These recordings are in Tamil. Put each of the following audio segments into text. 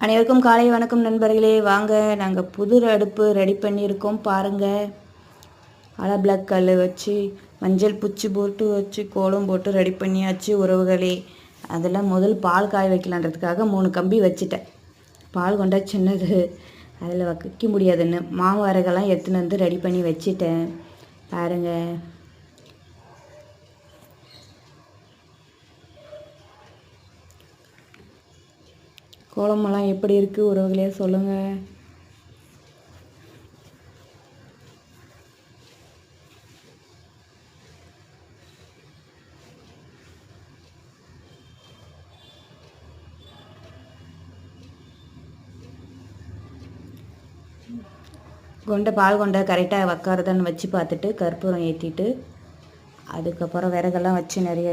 அனைவருக்கும் காலை வணக்கம் நண்பர்களே. வாங்க, நாங்கள் புது அடுப்பு ரெடி பண்ணியிருக்கோம் பாருங்கள். பிளாக் கல் வச்சு மஞ்சள் பூச்சி போட்டு வச்சு கோலம் போட்டு ரெடி பண்ணியாச்சு உறவுகளே. அதில் முதல் பால் காய வைக்கலான்றதுக்காக 3 கம்பி வச்சுட்டேன். பால் கொண்டா சின்னது, அதில் வைக்க முடியாதுன்னு மாவு அரைகெல்லாம் எடுத்துன்னு வந்து ரெடி பண்ணி வச்சுட்டேன் பாருங்கள். கோலமெல்லாம் எப்படி இருக்குது உறவுகளே சொல்லுங்கள். பால் கொண்டை கரெக்டாக வைக்காரதான்னு வச்சு பார்த்துட்டு கற்பூரம் ஏற்றிட்டு அதுக்கப்புறம் விறகெல்லாம் வச்சு நிறைய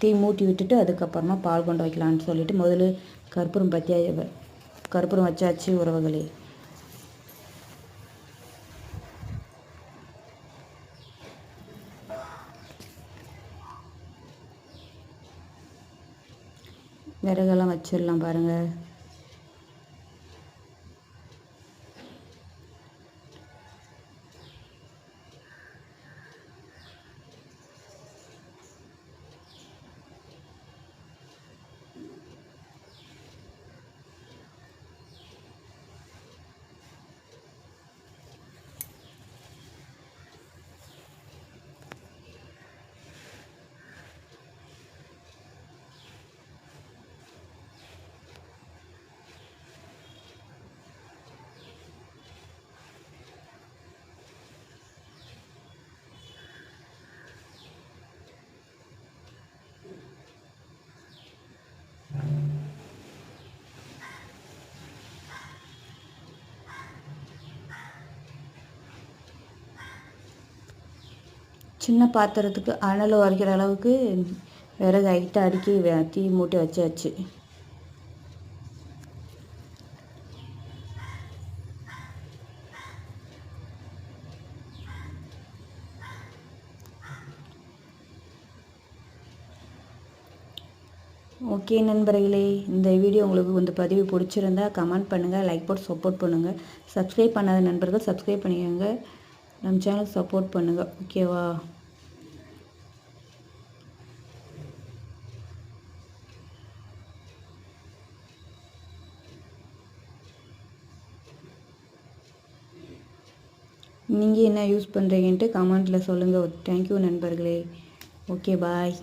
தீ மூட்டி விட்டுட்டு அதுக்கப்புறமா பால் கொண்டை வைக்கலான்னு சொல்லிட்டு முதல்ல கற்பூரம் வச்சாச்சு உறவுகளே. விறகெல்லாம் வச்சிடலாம் பாருங்கள். சின்ன பாத்திரத்துக்கு அனல் வரைக்கிற அளவுக்கு விறகு ஹைட்டாக அடுக்கி தீ மூட்டி வச்சாச்சு. ஓகே நண்பர்களே, இந்த வீடியோ உங்களுக்கு இந்த பதிவு பிடிச்சிருந்தா கமெண்ட் பண்ணுங்கள், லைக் போட்டு சப்போர்ட் பண்ணுங்கள். சப்ஸ்கிரைப் பண்ணாத நண்பர்கள் சப்ஸ்கிரைப் பண்ணிக்கோங்க, நம்ம சேனல் சப்போர்ட் பண்ணுங்கள். ஓகேவா? நீங்கள் என்ன யூஸ் பண்ணுறீங்கன்ட்டு கமெண்ட்டில் சொல்லுங்கள். தேங்க்யூ நண்பர்களே. ஓகே, பாய்.